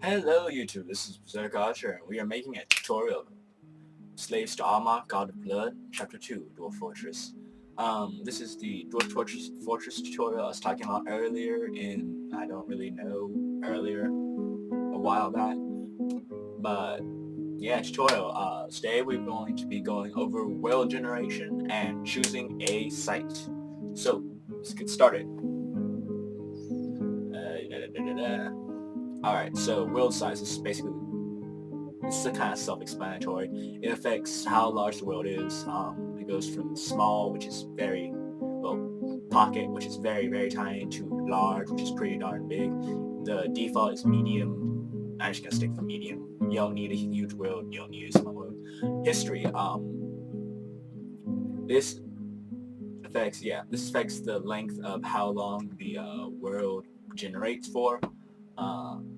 Hello YouTube, this is BerserkArcher, and we are making a tutorial of Slaves to Alma, God of Blood, Chapter 2, Dwarf Fortress. This is the Dwarf Fortress tutorial I was talking about earlier I don't really know, earlier, a while back. But, yeah, tutorial. Today we're going to be going over world generation and choosing a site. So, let's get started. Alright, so world size is basically this is kind of self-explanatory. It affects how large the world is. It goes from small, which is very, pocket, which is very, very tiny, to large, which is pretty darn big. The default is medium. I'm just gonna stick for medium. You don't need a huge world. You don't need a small world. History. This this affects the length of how long the world generates for.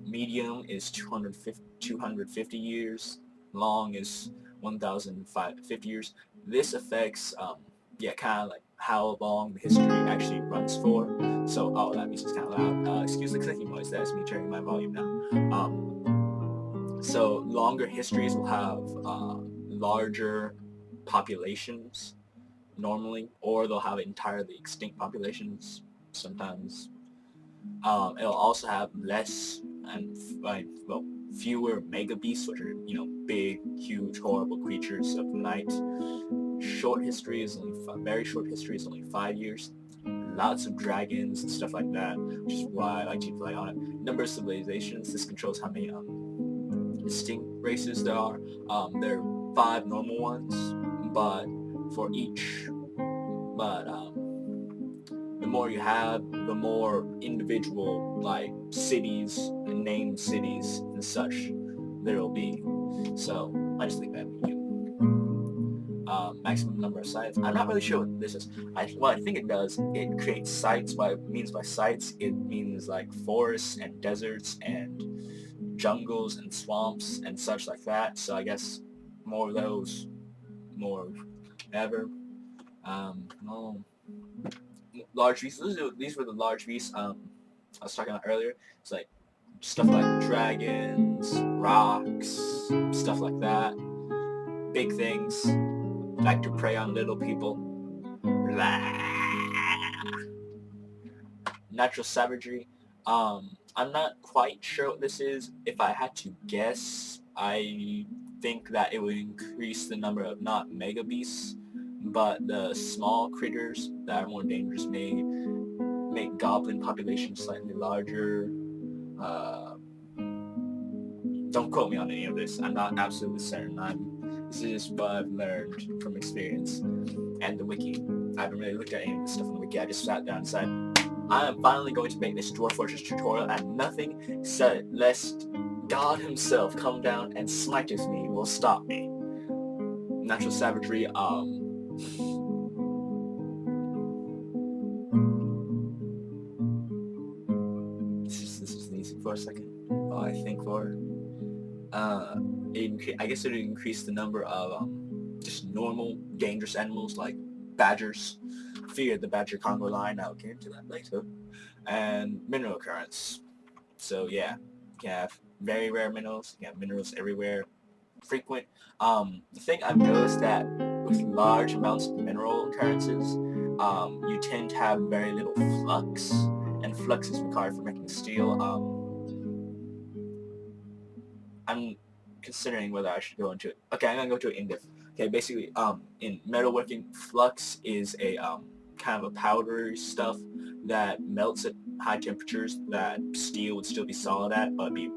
Medium is 250 years. Long is 1,050 years. This affects, kind of like how long the history actually runs for. So, oh, that music's kind of loud. Excuse the clicking noise. That's me turning my volume down. So longer histories will have larger populations normally, or they'll have entirely extinct populations sometimes. It'll also have less and fewer mega beasts, which are big, huge, horrible creatures of the night. Very short history is only 5 years. Lots of dragons and stuff like that, which is why I like to play on it. Number of civilizations. This controls how many distinct races there are. There are 5 normal ones, but for each, but the more you have, the more individual, like, cities and named cities and such there will be. So I just think that medium. Maximum number of sites. I'm not really sure what this is. What I think it does, it creates sites. What it means by sites, it means like forests and deserts and jungles and swamps and such like that. So I guess more of those, more ever. No. Large beasts. These were the large beasts I was talking about earlier. It's like stuff like dragons, rocks, stuff like that. Big things like to prey on little people. Natural savagery. I'm not quite sure what this is. If I had to guess, I think that it would increase the number of not mega beasts, but the small critters that are more dangerous may make goblin populations slightly larger. Don't quote me on any of this. I'm not absolutely certain. This is just what I've learned from experience and the wiki. I haven't really looked at any of this stuff on the wiki. I just sat down and said, I am finally going to make this Dwarf Fortress tutorial, and nothing said lest God himself come down and smiteth me will stop me. Natural savagery, this is easy for a second. I think for I guess it would increase the number of just normal dangerous animals like badgers. Fear the badger Congo line. I'll get into that later. And mineral occurrence. So yeah, you can have very rare minerals. You can have minerals everywhere. Frequent. The thing I've noticed that with large amounts of mineral occurrences, you tend to have very little flux, and flux is required for making steel. I'm considering whether I should go into it. Okay, I'm gonna go to it in depth. Okay, basically, in metalworking, flux is a kind of a powdery stuff that melts at high temperatures that steel would still be solid at, but be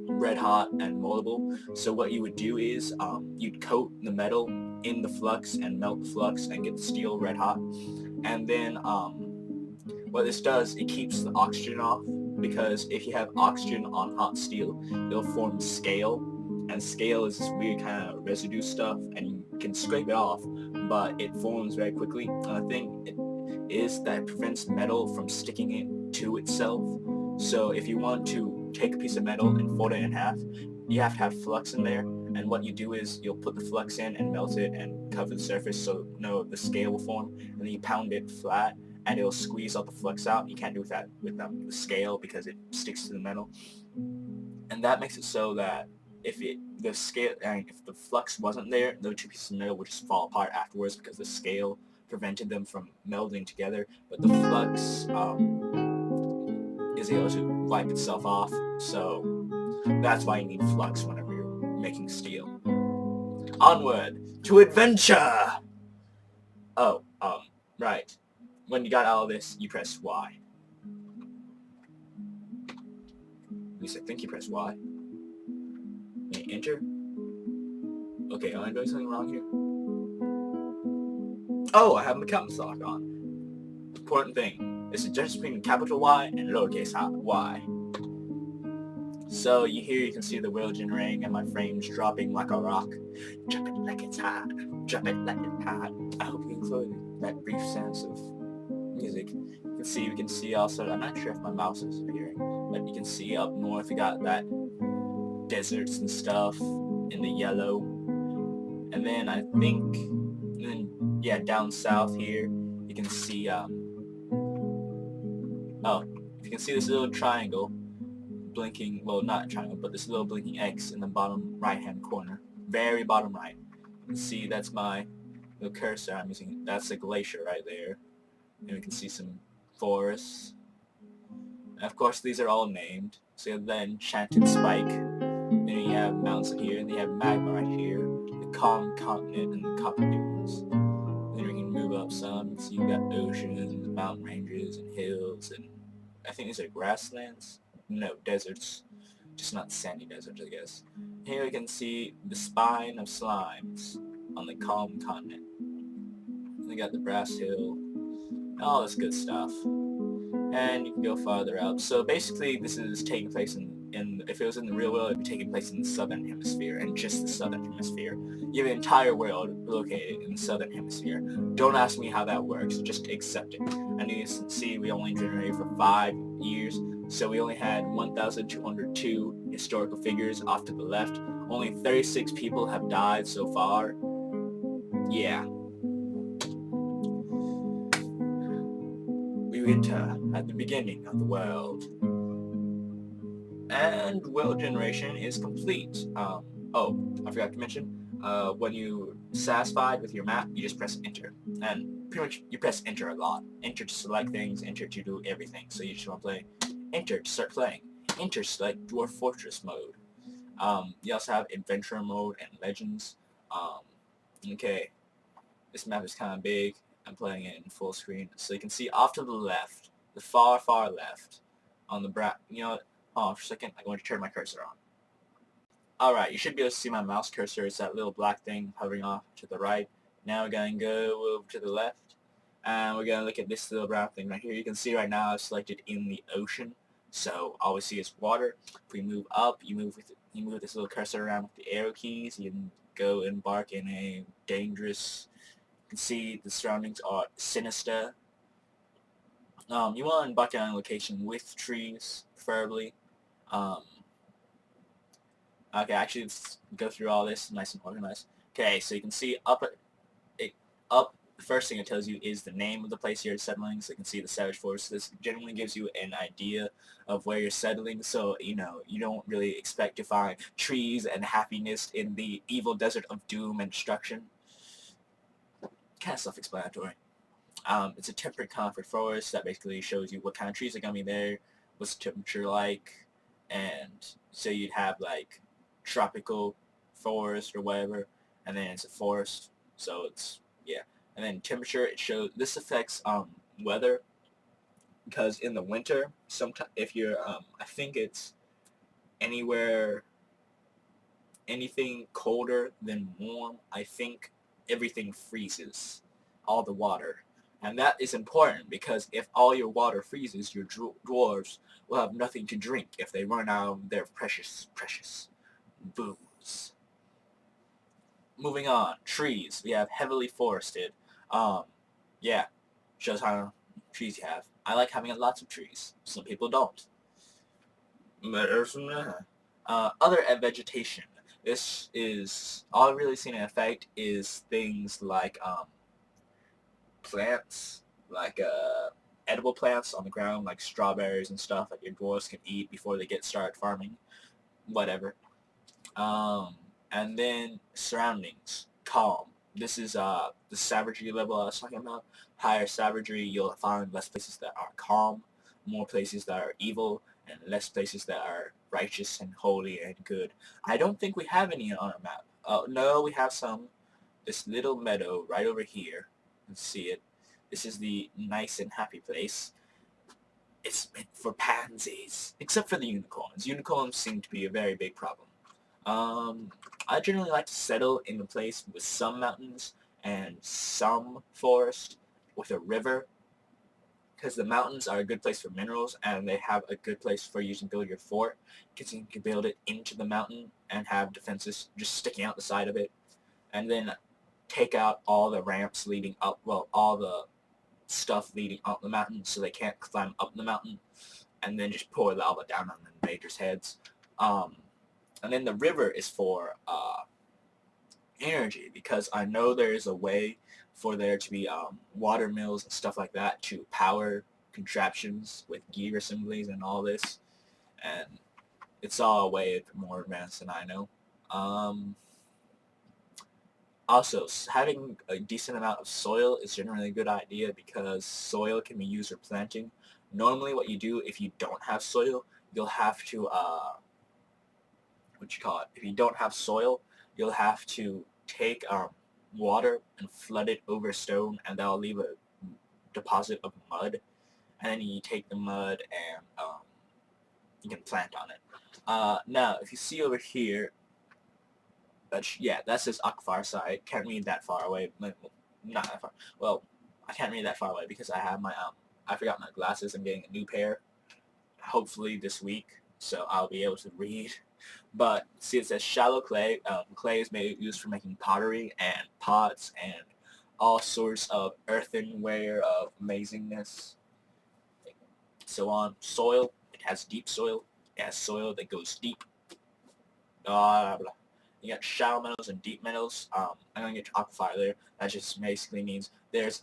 red hot and moldable. So what you would do is you'd coat the metal in the flux and melt the flux and get the steel red hot. And then what this does, it keeps the oxygen off, because if you have oxygen on hot steel, it'll form scale, and scale is this weird kind of residue stuff, and you can scrape it off, but it forms very quickly. And the thing is that it prevents metal from sticking it to itself. So if you want to take a piece of metal and fold it in half, you have to have flux in there, and what you do is you'll put the flux in and melt it and cover the surface so the scale will form, and then you pound it flat and it'll squeeze all the flux out. You can't do that with the scale because it sticks to the metal. and that makes it so that if the flux wasn't there, those two pieces of metal would just fall apart afterwards because the scale prevented them from melding together. But the flux is able to wipe itself off, so that's why you need flux whenever you're making steel. Onward to adventure! Oh, right. When you got all this, you press Y. At least I think you press Y. And enter. Okay, am I doing something wrong here? Oh, I have my caps lock on. Important thing. It's the difference between capital Y and lowercase y. So here you can see the wheel generating and my frames dropping like a rock. Drop it like it's hot. Drop it like it's hot. I hope you included that brief sense of music. We can see also, I'm not sure if my mouse is appearing, but you can see up north we got that deserts and stuff in the yellow. And then I think, yeah, down south here, you can see, if you can see this little triangle blinking, well, not a triangle, but this little blinking X in the bottom right-hand corner, very bottom right. You can see that's my little cursor I'm using. That's the glacier right there. And we can see some forests. And of course, these are all named. So you have the Enchanted Spike. Then you have mountains here, and then you have magma right here, the calm continent, and the copper dunes. Then we can move up some. So you've got oceans, mountain ranges, and hills, and I think these are grasslands. No, deserts. Just not sandy deserts, I guess. Here we can see the spine of slimes on the calm continent. We got the brass hill, all this good stuff. And you can go farther out. So basically, this is taking place in if it was in the real world, it'd be taking place in the southern hemisphere, and just the southern hemisphere. You have the entire world located in the southern hemisphere. Don't ask me how that works, just accept it. And you can see we only generated for 5 years, so we only had 1,202 historical figures off to the left. Only 36 people have died so far. Yeah. We enter at the beginning of the world. And world generation is complete. Oh, I forgot to mention, when you're satisfied with your map, you just press enter. And pretty much you press enter a lot. Enter to select things, enter to do everything. So you just want to play, enter to start playing, enter to select Dwarf Fortress mode. You also have adventure mode and legends. Okay, this map is kind of big. I'm playing it in full screen. So you can see off to the left, the far, far left, on the hold on for a second, I'm going to turn my cursor on. Alright, you should be able to see my mouse cursor. It's that little black thing hovering off to the right. Now we're going to go over to the left, and we're going to look at this little brown thing right here. You can see right now I've selected in the ocean, so all we see is water. If we move up, you move this little cursor around with the arrow keys. You can go embark in a dangerous, you can see the surroundings are sinister. You want to embark on a location with trees, preferably. Okay, actually, let's go through all this nice and organized. Okay, so you can see up, the first thing it tells you is the name of the place you're settling, so you can see the Savage Forest. This generally gives you an idea of where you're settling, so, you don't really expect to find trees and happiness in the evil desert of doom and destruction. Kind of self-explanatory. It's a temperate comfort forest that basically shows you what kind of trees are going to be there, what's the temperature like, and so you'd have like tropical forest or whatever, and then it's a forest, so it's, yeah. And then temperature, it shows, this affects weather, because in the winter, sometimes if you're, I think it's anything colder than warm, I think everything freezes, all the water. And that is important because if all your water freezes, your dwarves will have nothing to drink if they run out of their precious, precious booze. Moving on, trees. We have heavily forested. Yeah, shows how trees you have. I like having lots of trees. Some people don't. Other vegetation. This is, all I've really seen an effect is things like, plants, like edible plants on the ground, like strawberries and stuff that your dwarves can eat before they get started farming. whatever. And then surroundings, calm. This is the savagery level I was talking about. Higher savagery, you'll find less places that are calm, more places that are evil, and less places that are righteous and holy and good. I don't think we have any on our map. Oh, no, we have some. This little meadow right over here. Let's see it. This is the nice and happy place. It's meant for pansies, except for the unicorns. Unicorns seem to be a very big problem. I generally like to settle in a place with some mountains and some forest with a river, because the mountains are a good place for minerals and they have a good place for you to build your fort, because you can build it into the mountain and have defenses just sticking out the side of it, and then take out all the ramps leading up, well, all the stuff leading up the mountain so they can't climb up the mountain, and then just pour lava down on the invaders' heads. And then the river is for energy, because I know there is a way for there to be water mills and stuff like that to power contraptions with gear assemblies and all this, and it's all a way more advanced than I know. Also, having a decent amount of soil is generally a good idea, because soil can be used for planting. Normally what you do if you don't have soil, you'll have to, if you don't have soil, you'll have to take water and flood it over stone, and that'll leave a deposit of mud. And then you take the mud and you can plant on it. Now, if you see over here, that says Akfar side. Can't read that far away. Not that far. Well, I can't read that far away because I have my I forgot my glasses. I'm getting a new pair, hopefully this week, so I'll be able to read. But see, it says shallow clay. Clay is used for making pottery and pots and all sorts of earthenware of amazingness. So on. Soil, it has deep soil. It has soil that goes deep. Blah, blah. You got shallow metals and deep metals. I'm going to get to aquifer there. That just basically means there's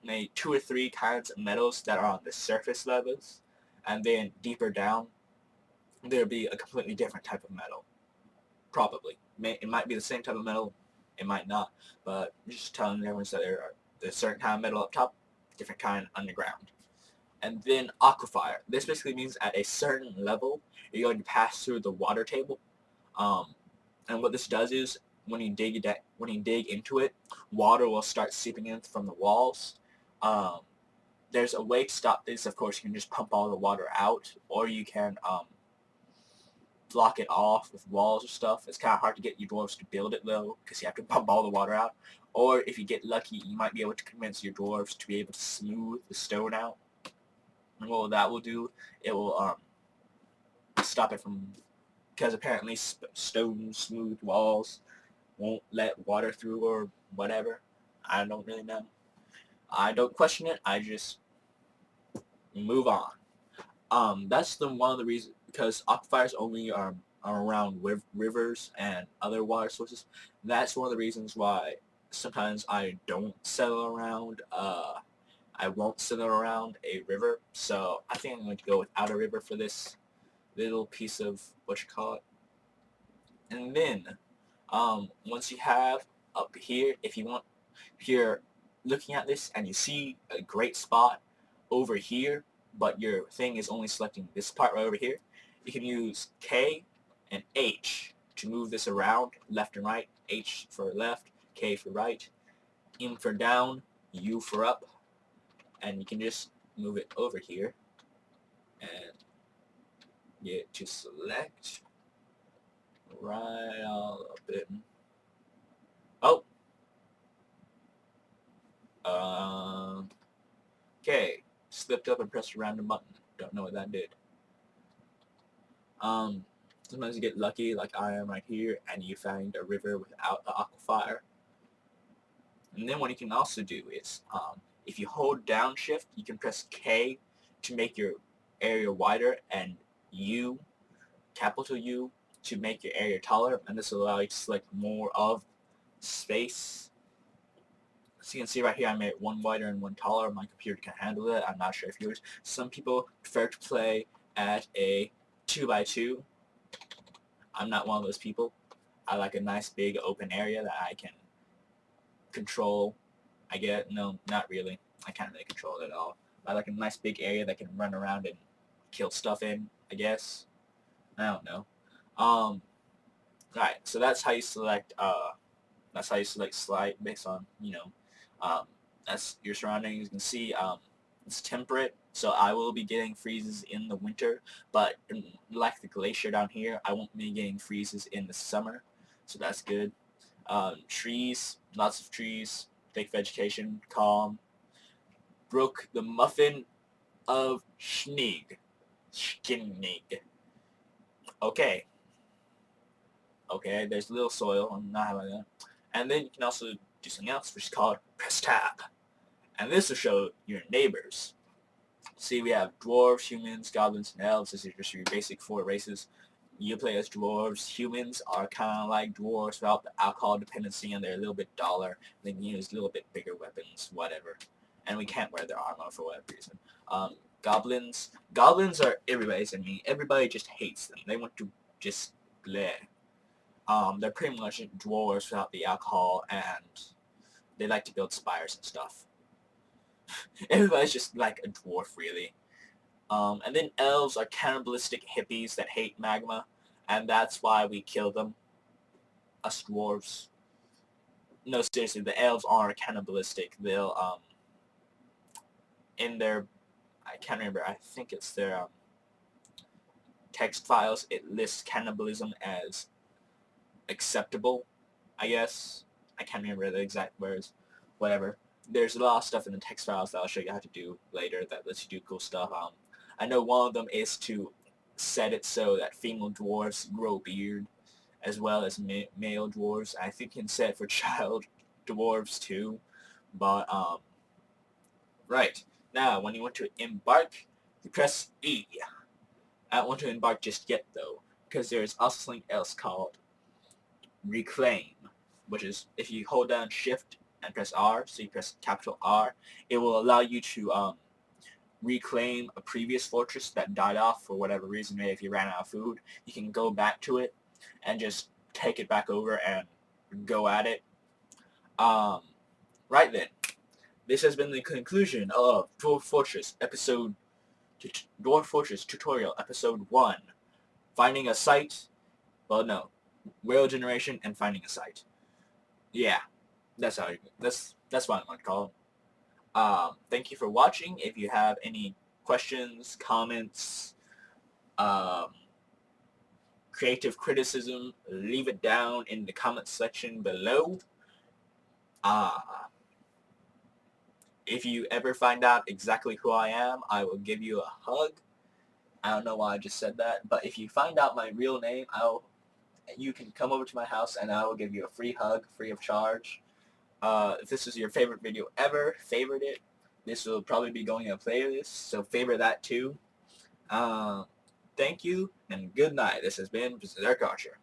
maybe 2 or 3 kinds of metals that are on the surface levels, and then deeper down, there'll be a completely different type of metal. Probably. It might be the same type of metal, it might not, but I'm just telling everyone that there's a certain kind of metal up top, different kind underground. And then aquifer. This basically means at a certain level, you're going to pass through the water table. And what this does is, when you dig into it, water will start seeping in from the walls. There's a way to stop this. Of course, you can just pump all the water out, or you can block it off with walls or stuff. It's kind of hard to get your dwarves to build it, though, because you have to pump all the water out. Or if you get lucky, you might be able to convince your dwarves to be able to smooth the stone out. And what that will do, it will stop it from, because apparently stone smooth walls won't let water through or whatever. I don't really know. I don't question it. I just move on. That's one of the reasons, because aquifers only are around rivers and other water sources. That's one of the reasons why sometimes I don't settle around. I won't settle around a river. So I think I'm going to go without a river for this little piece of And then once you have up here, if you're looking at this and you see a great spot over here, but your thing is only selecting this part right over here, you can use K and H to move this around left and right. H for left, K for right, M for down, U for up, and you can just move it over here and get to select right all up it. Oh. Okay. Slipped up and pressed a random button. Don't know what that did. Sometimes you get lucky, like I am right here, and you find a river without the aquifer. And then what you can also do is, if you hold down shift, you can press K to make your area wider, and U, capital U, to make your area taller, and this will allow you to select more of space. So you can see right here I made it one wider and one taller. My computer can handle it. I'm not sure if yours. Some people prefer to play at a 2x2. I'm not one of those people. I like a nice big open area that I can control. No, not really. I can't really control it at all. I like a nice big area that I can run around and kill stuff in, I guess. I don't know. Alright, so that's how you select slide based on, that's your surroundings. You can see it's temperate, so I will be getting freezes in the winter, but like the glacier down here, I won't be getting freezes in the summer, so that's good. Trees, lots of trees, thick vegetation, calm. Brook, the muffin of Schneeg. Schneeg. Okay. Okay, there's a little soil. I'm not having that. And then you can also do something else, which is called press tab. And this will show your neighbors. See, we have dwarves, humans, goblins, and elves. This is just your basic 4 races. You play as dwarves. Humans are kind of like dwarves without the alcohol dependency, and they're a little bit duller. They can use a little bit bigger weapons, whatever. And we can't wear their armor for whatever reason. Goblins are everybody's enemy. Everybody just hates them. They want to just bleh. They're pretty much dwarves without the alcohol, and they like to build spires and stuff. Everybody's just like a dwarf, really. And then elves are cannibalistic hippies that hate magma, and that's why we kill them. Us dwarves. No, seriously, the elves are cannibalistic. They'll, in their, I can't remember, I think it's their, text files, it lists cannibalism as acceptable, I guess. I can't remember the exact words. Whatever. There's a lot of stuff in the text files that I'll show you how to do later that lets you do cool stuff. I know one of them is to set it so that female dwarves grow beard as well as male dwarves. I think you can set it for child dwarves too. But, right. Now, when you want to embark, you press E. I don't want to embark just yet, though, because there's also something else called reclaim, which is if you hold down shift and press R, so you press capital R, it will allow you to reclaim a previous fortress that died off for whatever reason. Maybe if you ran out of food, you can go back to it and just take it back over and go at it. Right then, this has been the conclusion of Dwarf Fortress Tutorial Episode 1. Finding a site, well no, Rail generation and finding a site. Yeah, that's what I'm gonna call it. Thank you for watching. If you have any questions, comments, creative criticism, leave it down in the comment section below. If you ever find out exactly who I am, I will give you a hug. I don't know why I just said that, but if you find out my real name, you can come over to my house and I will give you a free hug, free of charge. If this is your favorite video ever, favorite it. This will probably be going in a playlist, so favorite that too. Thank you, and good night. This has been BerserkArcher.